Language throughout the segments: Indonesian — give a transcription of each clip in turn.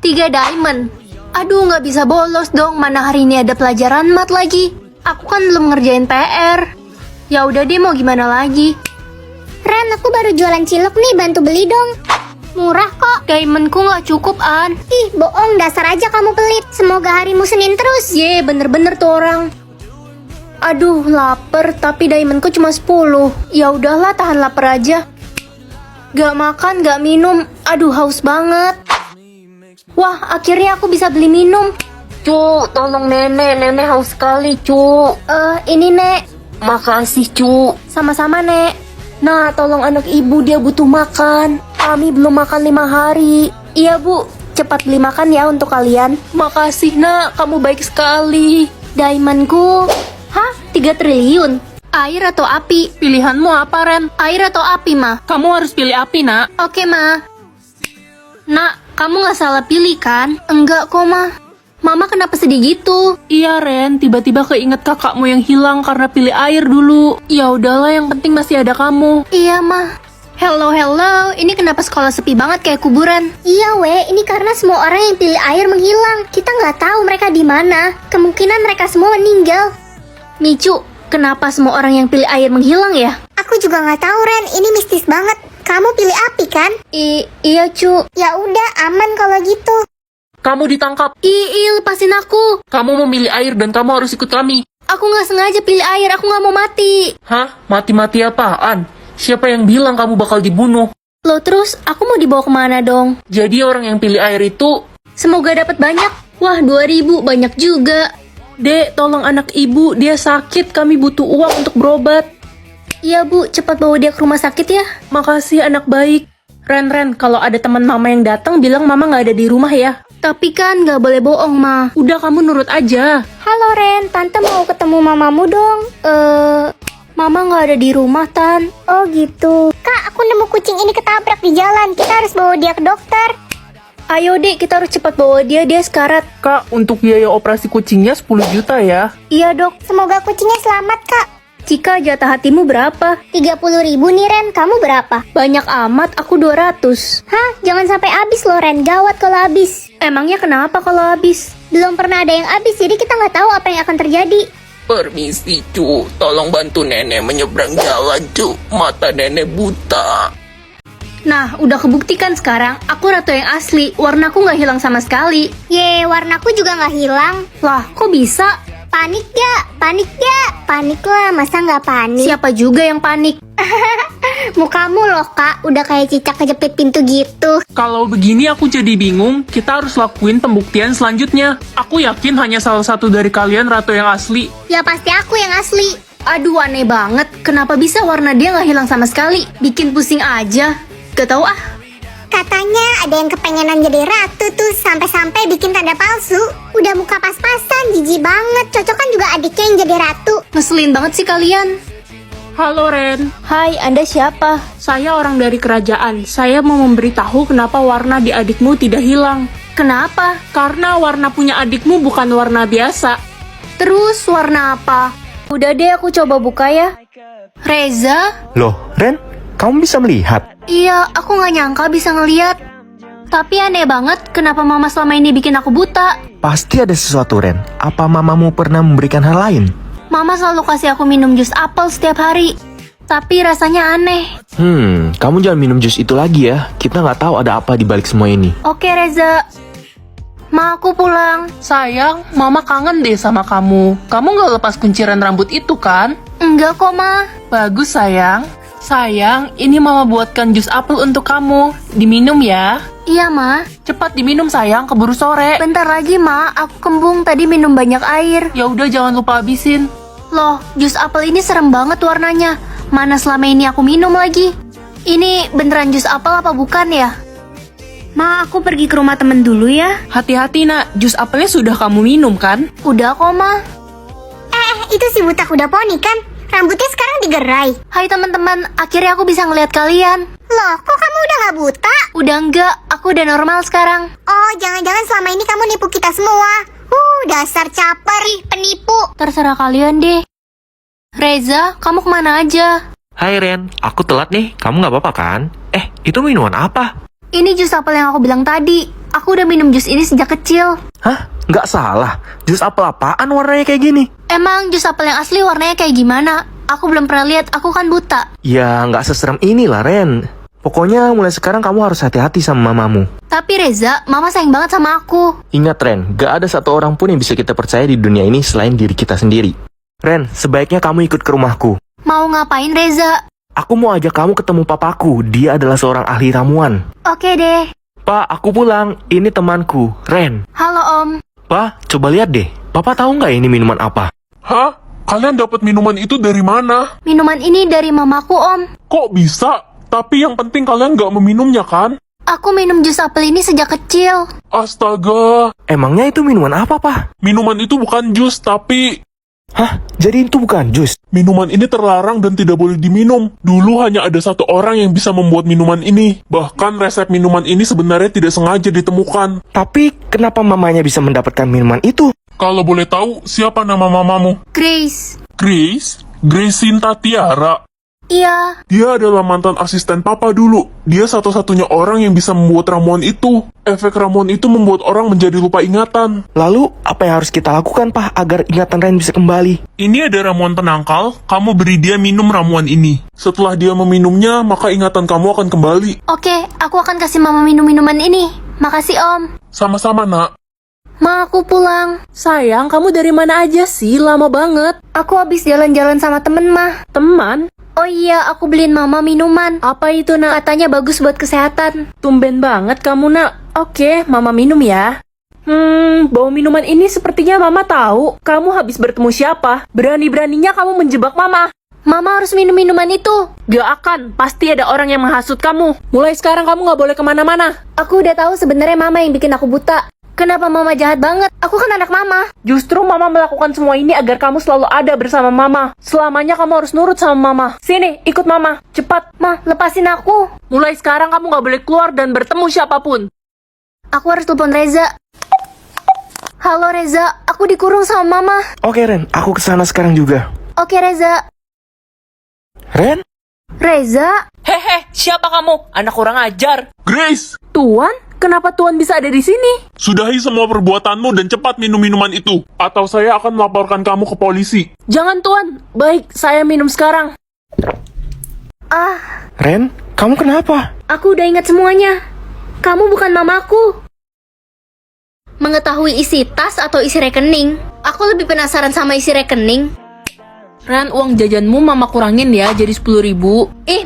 3 diamond. Aduh, nggak bisa bolos dong, mana hari ini ada pelajaran mat lagi. Aku kan belum ngerjain PR. Ya udah deh, mau gimana lagi. Ren, aku baru jualan cilok nih, bantu beli dong. Murah kok. Diamondku nggak cukup, An. Ih, bohong, dasar aja kamu pelit. Semoga harimu Senin terus. Ye, bener-bener tuh orang. Aduh, lapar, tapi diamondku cuma 10. Ya udahlah, tahan lapar aja. Gak makan, gak minum. Aduh, haus banget. Wah, akhirnya aku bisa beli minum. Cu, tolong nenek haus sekali, Cu. Ini, Nek. Makasih, Cu. Sama-sama, Nek. Nah, tolong anak ibu, dia butuh makan. Kami belum makan 5 hari. Iya, Bu. Cepat beli makan ya untuk kalian. Makasih, Nak. Kamu baik sekali. Diamondku. Hah? 3 triliun? Air atau api? Pilihanmu apa, Ren? Air atau api, Ma? Kamu harus pilih api, nak. Oke, Ma. Nak, kamu nggak salah pilih kan? Enggak kok, Ma. Mama kenapa sedih gitu? Iya, Ren. Tiba-tiba keinget kakakmu yang hilang karena pilih air dulu. Ya udahlah, yang penting masih ada kamu. Iya, Ma. Hello. Ini kenapa sekolah sepi banget kayak kuburan? Iya, ini karena semua orang yang pilih air menghilang. Kita nggak tahu mereka di mana. Kemungkinan mereka semua meninggal. Micu, kenapa semua orang yang pilih air menghilang ya? Aku juga nggak tahu, Ren. Ini mistis banget. Kamu pilih api kan? Iya, Cu. Ya udah, aman kalau gitu. Kamu ditangkap. Lepasin aku. Kamu memilih air dan kamu harus ikut kami. Aku nggak sengaja pilih air, aku nggak mau mati. Hah? Mati-mati apaan? Siapa yang bilang kamu bakal dibunuh? Loh, terus aku mau dibawa kemana dong? Jadi orang yang pilih air itu... Semoga dapat banyak. Wah, 2.000, banyak juga. Dek, tolong anak ibu, dia sakit, kami butuh uang untuk berobat. Iya, Bu, cepat bawa dia ke rumah sakit ya. Makasih anak baik. Ren, kalau ada teman mama yang datang, bilang mama nggak ada di rumah ya. Tapi kan nggak boleh bohong, Ma. Udah, kamu nurut aja. Halo, Ren. Tante mau ketemu mamamu dong. Mama nggak ada di rumah, Tan. Oh gitu. Kak, aku nemu kucing ini ketabrak di jalan. Kita harus bawa dia ke dokter. Ayo, Dek, kita harus cepat bawa dia sekarat. Kak, untuk biaya operasi kucingnya 10 juta ya. Iya, Dok. Semoga kucingnya selamat, Kak. Cika, jatah hatimu berapa? 30.000 nih, Ren. Kamu berapa? Banyak amat, aku 200. Hah? Jangan sampai habis loh, Ren. Gawat kalau habis. Emangnya kenapa kalau habis? Belum pernah ada yang habis, jadi kita nggak tahu apa yang akan terjadi. Permisi, Cu. Tolong bantu nenek menyeberang jalan, Cu. Mata nenek buta. Nah, udah kebuktikan sekarang. Aku ratu yang asli. Warnaku nggak hilang sama sekali. Ye, warnaku juga nggak hilang. Lah, kok bisa? Panik gak? Panik gak? Panik lah, masa nggak panik? Siapa juga yang panik? Mukamu loh, Kak. Udah kayak cicak kejepit pintu gitu. Kalau begini aku jadi bingung, kita harus lakuin pembuktian selanjutnya. Aku yakin hanya salah satu dari kalian ratu yang asli. Ya pasti aku yang asli. Aduh, aneh banget. Kenapa bisa warna dia nggak hilang sama sekali? Bikin pusing aja. Gak tau ah. Katanya ada yang kepengenan jadi ratu tuh, sampai-sampai bikin tanda palsu. Udah muka pas-pasan, jijik banget. Cocokan juga adiknya yang jadi ratu. Ngeselin banget sih kalian. Halo, Ren. Hai, Anda siapa? Saya orang dari kerajaan. Saya mau memberitahu kenapa warna di adikmu tidak hilang. Kenapa? Karena warna punya adikmu bukan warna biasa. Terus warna apa? Udah deh, aku coba buka ya. Reza? Loh, Ren, kamu bisa melihat? Iya, aku nggak nyangka bisa ngeliat. Tapi aneh banget, kenapa mama selama ini bikin aku buta? Pasti ada sesuatu, Ren. Apa mamamu pernah memberikan hal lain? Mama selalu kasih aku minum jus apel setiap hari. Tapi rasanya aneh. Kamu jangan minum jus itu lagi ya. Kita nggak tahu ada apa di balik semua ini. Oke, Reza. Ma, aku pulang. Sayang, mama kangen deh sama kamu. Kamu nggak lepas kunciran rambut itu kan? Enggak kok, Ma. Bagus, sayang. Sayang, ini mama buatkan jus apel untuk kamu. Diminum ya. Iya, Ma. Cepat diminum, sayang, keburu sore. Bentar lagi, Ma. Aku kembung tadi minum banyak air. Ya udah, jangan lupa habisin. Loh, jus apel ini serem banget warnanya. Mana selama ini aku minum lagi? Ini beneran jus apel apa bukan ya? Ma, aku pergi ke rumah temen dulu ya. Hati-hati, nak. Jus apelnya sudah kamu minum kan? Udah kok, Ma. Itu si buta kuda poni kan? Rambutnya sekarang digerai. Hai teman-teman, akhirnya aku bisa ngeliat kalian. Loh, kok kamu udah gak buta? Udah enggak, aku udah normal sekarang. Oh, jangan-jangan selama ini kamu nipu kita semua. Dasar caper, penipu. Terserah kalian deh. Reza, kamu kemana aja? Hai Ren, aku telat nih. Kamu nggak apa-apa kan? Itu minuman apa? Ini jus apel yang aku bilang tadi. Aku udah minum jus ini sejak kecil. Hah? Nggak salah. Jus apel apaan warnanya kayak gini? Emang jus apel yang asli warnanya kayak gimana? Aku belum pernah lihat, aku kan buta. Ya, nggak seserem inilah, Ren. Pokoknya mulai sekarang kamu harus hati-hati sama mamamu. Tapi Reza, mama sayang banget sama aku. Ingat, Ren, gak ada satu orang pun yang bisa kita percaya di dunia ini selain diri kita sendiri. Ren, sebaiknya kamu ikut ke rumahku. Mau ngapain Reza? Aku mau ajak kamu ketemu papaku. Dia adalah seorang ahli ramuan. Oke deh. Pak, aku pulang. Ini temanku, Ren. Halo Om. Pak, coba lihat deh. Papa tahu nggak ini minuman apa? Hah? Kalian dapat minuman itu dari mana? Minuman ini dari mamaku Om. Kok bisa? Tapi yang penting kalian nggak meminumnya kan? Aku minum jus apel ini sejak kecil. Astaga, Emangnya itu minuman apa, Pak? minuman itu bukan jus, tapi Hah? Jadi itu bukan jus? minuman ini terlarang dan tidak boleh diminum. Dulu hanya ada satu orang yang bisa membuat minuman ini. Bahkan resep minuman ini sebenarnya tidak sengaja ditemukan. Tapi kenapa mamanya bisa mendapatkan minuman itu? Kalau boleh tahu, siapa nama mamamu? Grace. Grace? Grace Sinta Tiara. Iya. Dia adalah mantan asisten papa dulu. Dia satu-satunya orang yang bisa membuat ramuan itu. Efek ramuan itu membuat orang menjadi lupa ingatan. Lalu, apa yang harus kita lakukan, Pak, agar ingatan Ren bisa kembali? Ini ada ramuan penangkal, kamu beri dia minum ramuan ini. Setelah dia meminumnya, maka ingatan kamu akan kembali. Oke, aku akan kasih mama minum minuman ini. Makasih Om. Sama-sama, nak. Ma, aku pulang. Sayang, kamu dari mana aja sih? Lama banget. Aku habis jalan-jalan sama temen, Ma. Teman? Oh iya, aku beliin mama minuman. Apa itu, nak? Katanya bagus buat kesehatan. Tumben banget kamu, nak. Oke, mama minum ya. Bau minuman ini sepertinya mama tahu. Kamu habis bertemu siapa? Berani-beraninya kamu menjebak mama. Mama harus minum minuman itu. Gak akan, pasti ada orang yang menghasut kamu. Mulai sekarang kamu gak boleh kemana-mana. Aku udah tahu sebenarnya mama yang bikin aku buta. Kenapa mama jahat banget? Aku kan anak mama. Justru mama melakukan semua ini agar kamu selalu ada bersama mama. Selamanya kamu harus nurut sama mama. Sini, ikut mama. Cepat. Ma, lepasin aku. Mulai sekarang kamu gak boleh keluar dan bertemu siapapun. Aku harus telepon Reza. Halo Reza, aku dikurung sama mama. Oke, Ren, aku kesana sekarang juga. Oke Reza. Ren? Reza? Hehe, siapa kamu? Anak kurang ajar. Grace, Tuan? Kenapa Tuan bisa ada di sini? sudahi semua perbuatanmu dan cepat minum minuman itu. Atau saya akan melaporkan kamu ke polisi. Jangan Tuan. Baik, saya minum sekarang. Ah, Ren, kamu kenapa? aku udah ingat semuanya. Kamu bukan mamaku. Mengetahui isi tas atau isi rekening, aku lebih penasaran sama isi rekening. Ren, uang jajanmu mama kurangin ya, jadi 10.000.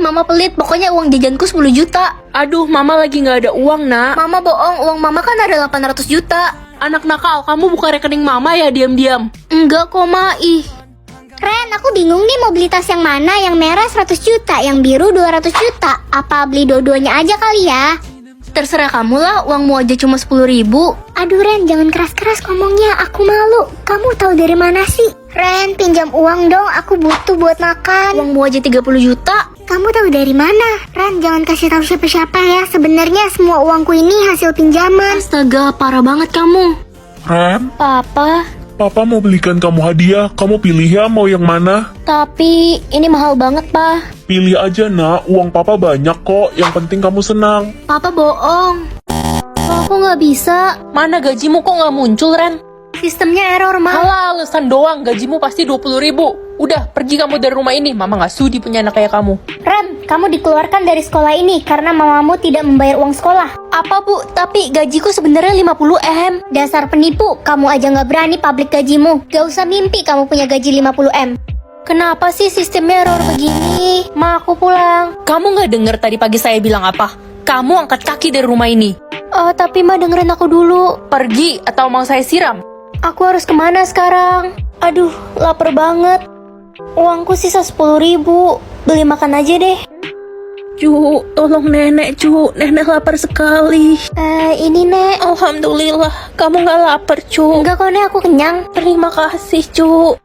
Mama pelit, pokoknya uang jajanku 10 juta. Aduh, mama lagi nggak ada uang, nak. Mama bohong, uang mama kan ada 800 juta. Anak nakal, kamu buka rekening mama ya, diam-diam. Enggak kok, Ma. Ren, aku bingung nih mau beli tas yang mana. Yang merah 100 juta, yang biru 200 juta. Apa beli dua-duanya aja kali ya? Terserah kamu lah, uangmu aja cuma 10.000. Aduh Ren, jangan keras-keras ngomongnya. Aku malu. Kamu tahu dari mana sih? Ren, pinjam uang dong. Aku butuh buat makan. Uangmu aja 30 juta. Kamu tahu dari mana? Ren, jangan kasih tahu siapa-siapa ya. Sebenarnya semua uangku ini hasil pinjaman. Astaga, parah banget kamu. Ren, Papa, papa mau belikan kamu hadiah. Kamu pilih ya mau yang mana. tapi ini mahal banget, Pa. Pilih aja, nak. Uang papa banyak kok. Yang penting kamu senang. Papa bohong. Kok aku nggak bisa? Mana gajimu kok nggak muncul, Ren? Sistemnya error, Ma. Alah, alasan doang, gajimu pasti 20.000. Udah, pergi kamu dari rumah ini. Mama nggak sudi punya anak kayak kamu. Ren, kamu dikeluarkan dari sekolah ini karena mamamu tidak membayar uang sekolah. Apa, Bu? Tapi gajiku sebenarnya 50 M. Dasar penipu, kamu aja nggak berani publik gajimu. Gak usah mimpi kamu punya gaji 50 M. Kenapa sih sistemnya error begini? Ma, aku pulang. Kamu nggak denger tadi pagi saya bilang apa? Kamu angkat kaki dari rumah ini. Tapi Ma dengerin aku dulu. Pergi atau mau saya siram? Aku harus kemana sekarang? Aduh, lapar banget. Uangku sisa 10.000. Beli makan aja deh. Cu, tolong nenek, Cu. Nenek lapar sekali. Ini, Nek. Alhamdulillah, kamu nggak lapar, Cu. Enggak kok, Nek. Aku kenyang. Terima kasih, Cu.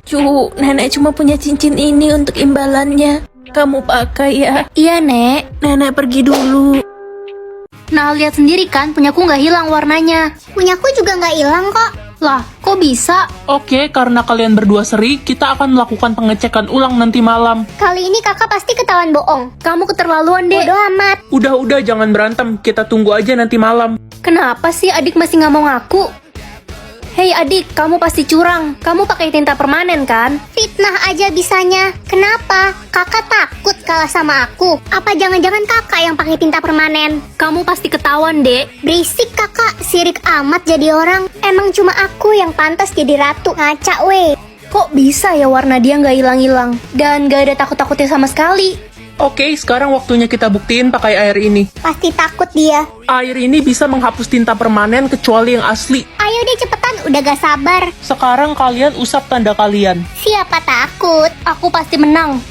Cu, nenek cuma punya cincin ini untuk imbalannya. Kamu pakai ya. Iya, Nek. Nenek pergi dulu. Nah, lihat sendiri kan, punyaku nggak hilang warnanya. Punyaku juga nggak hilang kok. Lah, kok bisa? Oke, karena kalian berdua seri, kita akan melakukan pengecekan ulang nanti malam. Kali ini kakak pasti ketahuan bohong. Kamu keterlaluan, Dek. Bodoh amat. Udah, jangan berantem. Kita tunggu aja nanti malam. Kenapa sih adik masih nggak mau ngaku? Hei adik, kamu pasti curang. Kamu pakai tinta permanen kan? Fitnah aja bisanya. Kenapa? Kakak takut kalah sama aku? Apa jangan-jangan kakak yang pakai tinta permanen? Kamu pasti ketahuan, Dek. Berisik kakak, sirik amat jadi orang. Emang cuma aku yang pantas jadi ratu. Ngaca weh. Kok bisa ya warna dia nggak hilang-hilang? Dan nggak ada takut-takutnya sama sekali. Oke, sekarang waktunya kita buktiin pakai air ini. Pasti takut dia. Air ini bisa menghapus tinta permanen kecuali yang asli. Ayo deh cepetan, udah gak sabar. Sekarang kalian usap tanda kalian. Siapa takut? Aku pasti menang.